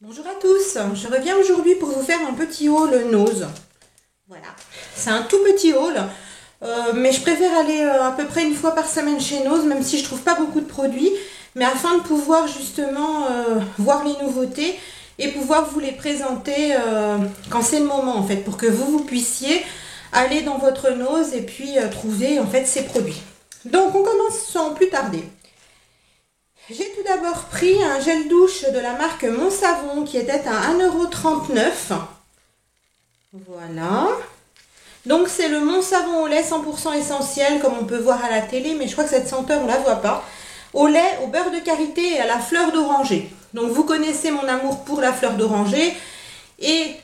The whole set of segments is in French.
Bonjour à tous, je reviens aujourd'hui pour vous faire un petit haul nose. Voilà, c'est un tout petit haul, mais je préfère aller à peu près une fois par semaine chez Nose, même si je trouve pas beaucoup de produits, mais afin de pouvoir justement voir les nouveautés et pouvoir vous les présenter quand c'est le moment en fait, pour que vous puissiez aller dans votre Nose et puis trouver en fait ces produits. Donc on commence sans plus tarder. J'ai tout d'abord pris un gel douche de la marque Mon Savon qui était à 1,39 €. Voilà. Donc c'est le Mon Savon au lait 100% essentiel comme on peut voir à la télé, mais je crois que cette senteur on ne la voit pas. Au lait, au beurre de karité et à la fleur d'oranger. Donc vous connaissez mon amour pour la fleur d'oranger et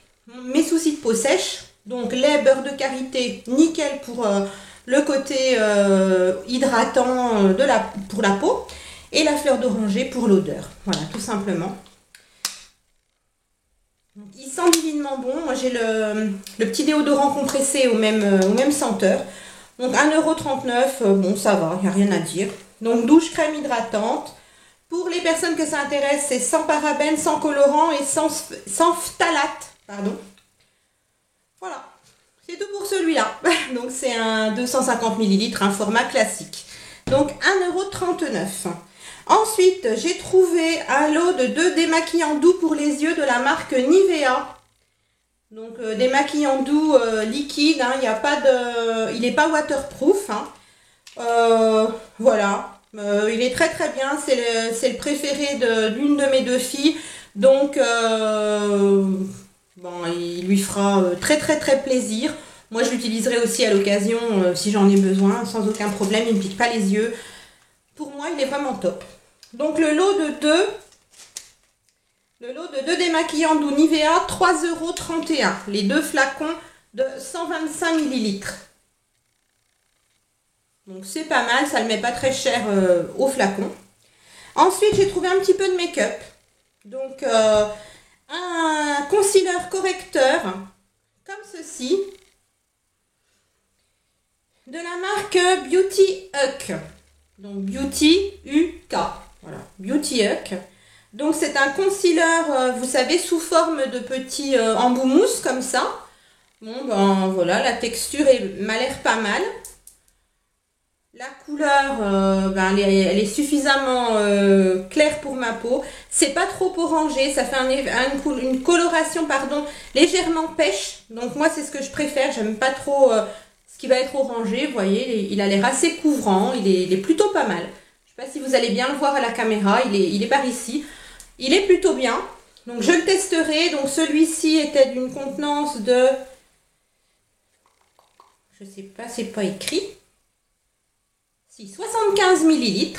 mes soucis de peau sèche. Donc lait, beurre de karité, nickel pour le côté hydratant pour la peau. Et la fleur d'oranger pour l'odeur. Voilà, tout simplement. Donc, il sent divinement bon. Moi, j'ai le petit déodorant compressé au même senteur. Donc, 1,39 €. Bon, ça va, il n'y a rien à dire. Donc, douche crème hydratante. Pour les personnes que ça intéresse, c'est sans parabènes, sans colorant et sans phtalate. Pardon. Voilà. C'est tout pour celui-là. Donc, c'est un 250 ml, un format classique. Donc, 1,39 €. Ensuite, j'ai trouvé un lot de 2 démaquillants doux pour les yeux de la marque Nivea. Donc, démaquillant doux liquide, hein, il n'est pas waterproof. Hein. Voilà, il est très très bien, c'est le préféré d'une de mes deux filles. Donc, bon, il lui fera très très très plaisir. Moi, je l'utiliserai aussi à l'occasion si j'en ai besoin, sans aucun problème, il ne me pique pas les yeux. Pour moi, il est vraiment top. Donc le lot de 2 démaquillants doux Nivea, 3,31 €. Les 2 flacons de 125 ml. Donc c'est pas mal, ça ne le met pas très cher au flacon. Ensuite, j'ai trouvé un petit peu de make-up. Donc un concealer correcteur, comme ceci. De la marque Beauty Hug. Donc Beauty UK. Voilà, Beauty Hug. Donc c'est un concealer, vous savez, sous forme de petits embouts mousse comme ça. Bon ben voilà, la texture m'a l'air pas mal. La couleur, ben, elle est suffisamment claire pour ma peau. C'est pas trop orangé, ça fait une coloration pardon, légèrement pêche. Donc moi c'est ce que je préfère, j'aime pas trop ce qui va être orangé. Vous voyez, il a l'air assez couvrant, il est plutôt pas mal. Je ne sais pas si vous allez bien le voir à la caméra, il est par ici. Il est plutôt bien. Donc je le testerai. Donc celui-ci était d'une contenance de... Je ne sais pas, c'est pas écrit. Si, 75 ml.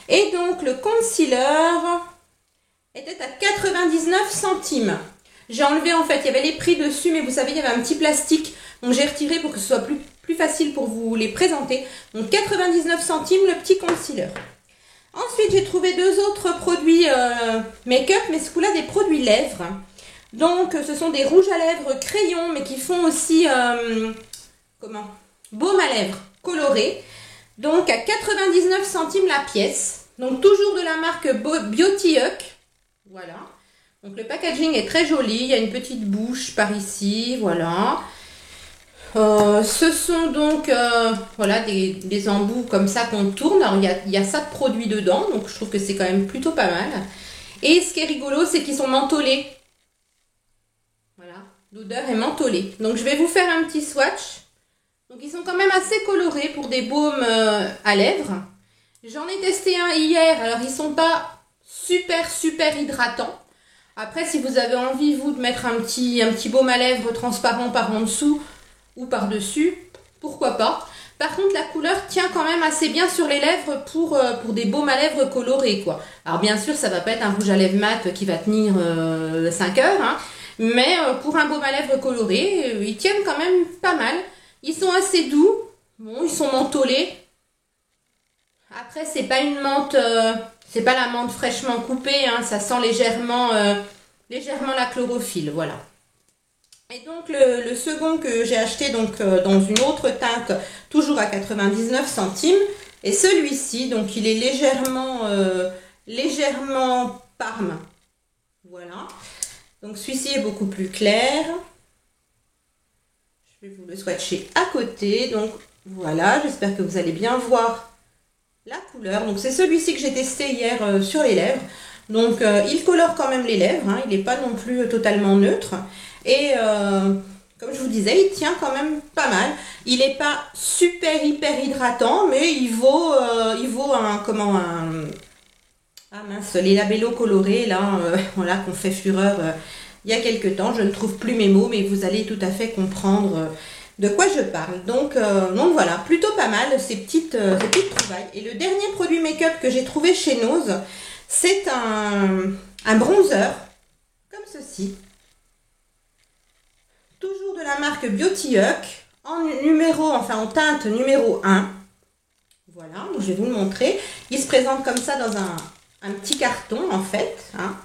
Et donc le concealer était à 99 centimes. J'ai enlevé en fait, il y avait les prix dessus, mais vous savez, il y avait un petit plastique. Donc j'ai retiré pour que ce soit plus facile pour vous les présenter. Donc 99 centimes le petit concealer. Ensuite, j'ai trouvé 2 autres produits make-up, mais ce coup-là, des produits lèvres. Donc, ce sont des rouges à lèvres crayons, mais qui font aussi, baume à lèvres coloré. Donc, à 99 centimes la pièce. Donc, toujours de la marque Beauty Hug. Voilà. Donc, le packaging est très joli. Il y a une petite bouche par ici. Voilà. Ce sont donc voilà, des embouts comme ça qu'on tourne. Alors il y a ça de produits dedans, donc je trouve que c'est quand même plutôt pas mal. Et ce qui est rigolo, c'est qu'ils sont mentholés. Voilà, l'odeur est mentholée. Donc je vais vous faire un petit swatch. Donc ils sont quand même assez colorés pour des baumes à lèvres. J'en ai testé un hier, alors ils sont pas super hydratants. Après, si vous avez envie, vous, de mettre un petit baume à lèvres transparent par en dessous ou par-dessus, pourquoi pas. Par contre, la couleur tient quand même assez bien sur les lèvres pour des baumes à lèvres colorés, quoi. Alors, bien sûr, ça va pas être un rouge à lèvres mat qui va tenir 5 heures, hein, mais pour un baume à lèvres coloré, ils tiennent quand même pas mal. Ils sont assez doux. Bon, ils sont mentholés. Après, c'est pas une menthe... c'est pas la menthe fraîchement coupée, hein, ça sent légèrement la chlorophylle, voilà. Et donc le second que j'ai acheté donc dans une autre teinte, toujours à 99 centimes. Et celui-ci, donc il est légèrement parme. Voilà. Donc celui-ci est beaucoup plus clair. Je vais vous le swatcher à côté. Donc voilà, j'espère que vous allez bien voir la couleur. Donc c'est celui-ci que j'ai testé hier sur les lèvres. Donc il colore quand même les lèvres, hein. Il n'est pas non plus totalement neutre. Et comme je vous disais, il tient quand même pas mal. Il n'est pas super hyper hydratant, mais il vaut ah mince, les labellos colorés là, voilà, qu'on fait fureur il y a quelques temps. Je ne trouve plus mes mots, mais vous allez tout à fait comprendre de quoi je parle. Donc voilà, plutôt pas mal ces petites trouvailles. Et le dernier produit make-up que j'ai trouvé chez Nose, c'est un bronzer comme ceci. Toujours de la marque Beauty Hug, en teinte numéro 1. Voilà, donc je vais vous le montrer. Il se présente comme ça dans un petit carton en fait, hein.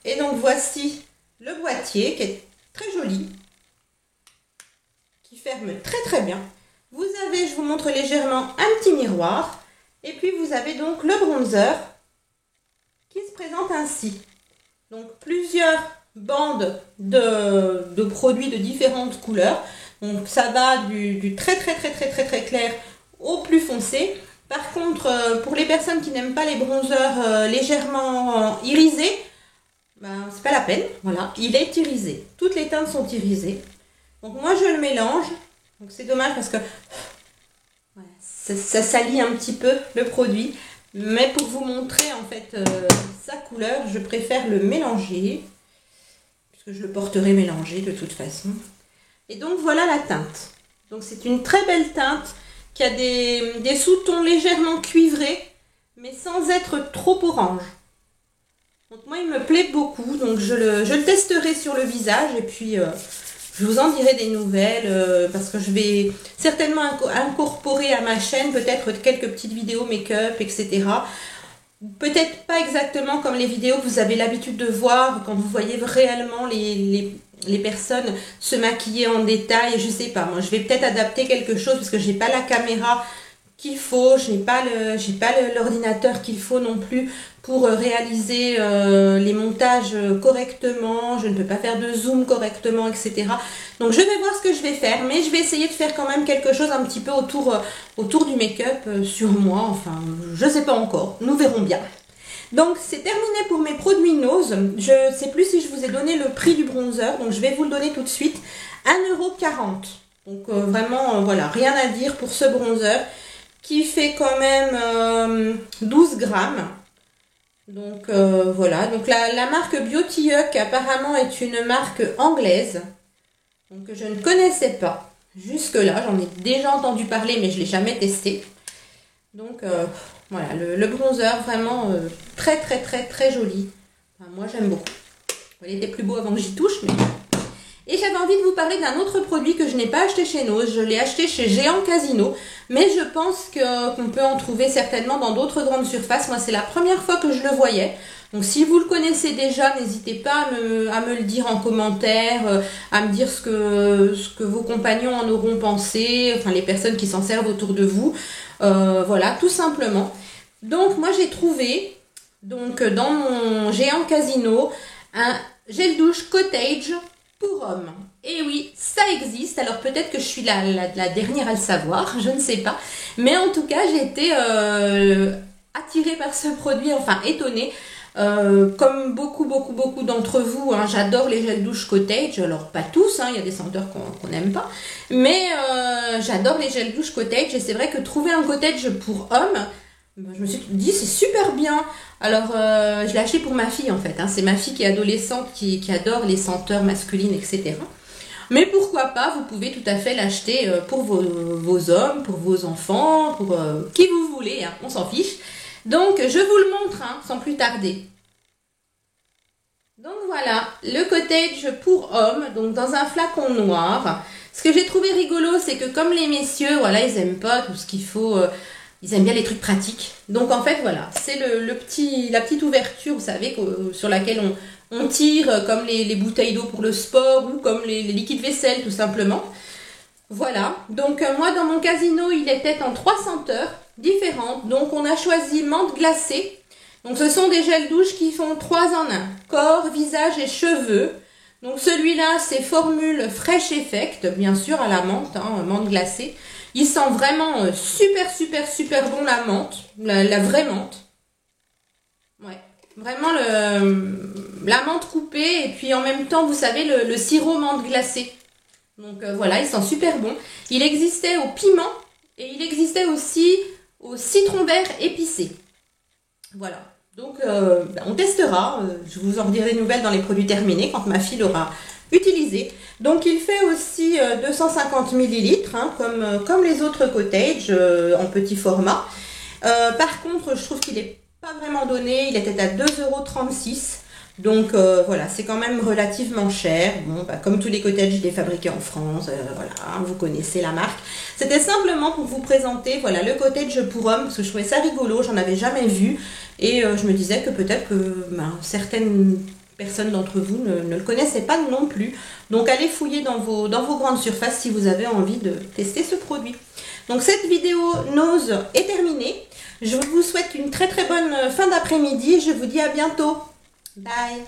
Et donc voici le boîtier qui est très joli, qui ferme très très bien. Vous avez, je vous montre légèrement, un petit miroir. Et puis vous avez donc le bronzer qui se présente ainsi. Donc plusieurs bandes de produits de différentes couleurs. Donc ça va du très clair au plus foncé. Par contre, pour les personnes qui n'aiment pas les bronzers légèrement irisés, ben, c'est pas la peine. Voilà, il est irisé. Toutes les teintes sont irisées. Donc moi je le mélange. Donc c'est dommage parce que voilà, ça salit un petit peu le produit. Mais pour vous montrer en fait sa couleur, je préfère le mélanger. Puisque je le porterai mélangé de toute façon. Et donc voilà la teinte. Donc c'est une très belle teinte qui a des sous-tons légèrement cuivrés, mais sans être trop orange. Donc moi il me plaît beaucoup, donc je le testerai sur le visage et puis je vous en dirai des nouvelles parce que je vais certainement incorporer à ma chaîne peut-être quelques petites vidéos make-up, etc. Peut-être pas exactement comme les vidéos que vous avez l'habitude de voir quand vous voyez réellement les personnes se maquiller en détail. Je sais pas, moi je vais peut-être adapter quelque chose parce que j'ai pas la caméra qu'il faut, je n'ai pas l'ordinateur qu'il faut non plus pour réaliser les montages correctement, je ne peux pas faire de zoom correctement, etc. Donc je vais voir ce que je vais faire, mais je vais essayer de faire quand même quelque chose un petit peu autour du make-up sur moi, enfin je sais pas encore, nous verrons bien. Donc c'est terminé pour mes produits Nose. Je ne sais plus si je vous ai donné le prix du bronzer, donc je vais vous le donner tout de suite, 1,40 €. Donc vraiment, voilà, rien à dire pour ce bronzer qui fait quand même 12 grammes. Donc voilà, donc la marque Beauty Hug apparemment est une marque anglaise, donc je ne connaissais pas jusque là, j'en ai déjà entendu parler mais je ne l'ai jamais testé. Donc voilà, le bronzer vraiment très joli. Enfin, moi j'aime beaucoup. Il était plus beau avant que j'y touche, mais... Et j'avais envie de vous parler d'un autre produit que je n'ai pas acheté chez Nose. Je l'ai acheté chez Géant Casino, mais je pense qu'on peut en trouver certainement dans d'autres grandes surfaces. Moi, c'est la première fois que je le voyais. Donc, si vous le connaissez déjà, n'hésitez pas à me le dire en commentaire, à me dire ce que vos compagnons en auront pensé, enfin les personnes qui s'en servent autour de vous. Voilà, tout simplement. Donc, moi, j'ai trouvé, donc dans mon Géant Casino, un gel douche Cottage pour hommes. Et oui, ça existe. Alors peut-être que je suis la dernière à le savoir, je ne sais pas. Mais en tout cas, j'ai été attirée par ce produit, enfin étonnée. Comme beaucoup d'entre vous, hein, j'adore les gels douche Cottage. Alors pas tous, hein, il y a des senteurs qu'on n'aime pas. Mais j'adore les gels douche Cottage. Et c'est vrai que trouver un Cottage pour hommes, je me suis dit c'est super bien. Alors je l'ai acheté pour ma fille en fait, hein. C'est ma fille qui est adolescente, qui adore les senteurs masculines, etc. Mais pourquoi pas, vous pouvez tout à fait l'acheter pour vos hommes, pour vos enfants, pour qui vous voulez, hein, on s'en fiche. Donc je vous le montre hein, sans plus tarder. Donc voilà, le Cottage pour hommes, donc dans un flacon noir. Ce que j'ai trouvé rigolo, c'est que comme les messieurs, voilà, ils aiment pas tout ce qu'il faut... ils aiment bien les trucs pratiques. Donc en fait, voilà, c'est la petite ouverture, vous savez, sur laquelle on tire comme les bouteilles d'eau pour le sport ou comme les liquides vaisselle, tout simplement. Voilà, donc moi dans mon casino, il était en 3 senteurs différentes. Donc on a choisi menthe glacée, Donc ce sont des gels douche qui font 3 en 1, corps, visage et cheveux. Donc celui-là c'est formule Fresh Effect, bien sûr à la menthe, hein, menthe glacée. Il sent vraiment super bon la menthe, la vraie menthe. Ouais, vraiment la menthe coupée et puis en même temps vous savez le sirop menthe glacée. Donc voilà, il sent super bon. Il existait au piment et il existait aussi au citron vert épicé. Voilà. Donc, on testera. Je vous en dirai des nouvelles dans les produits terminés quand ma fille l'aura utilisé. Donc, il fait aussi 250 ml, hein, comme les autres Cottage en petit format. Par contre, je trouve qu'il n'est pas vraiment donné. Il était à 2,36 €. Donc, voilà, c'est quand même relativement cher. Bon, bah, comme tous les Cottage, il est fabriqué en France. Voilà, vous connaissez la marque. C'était simplement pour vous présenter, voilà, le Cottage pour hommes, parce que je trouvais ça rigolo. J'en avais jamais vu. Et je me disais que peut-être que certaines personnes d'entre vous ne le connaissaient pas non plus. Donc allez fouiller dans vos grandes surfaces si vous avez envie de tester ce produit. Donc cette vidéo Nose est terminée. Je vous souhaite une très bonne fin d'après-midi. Je vous dis à bientôt. Bye.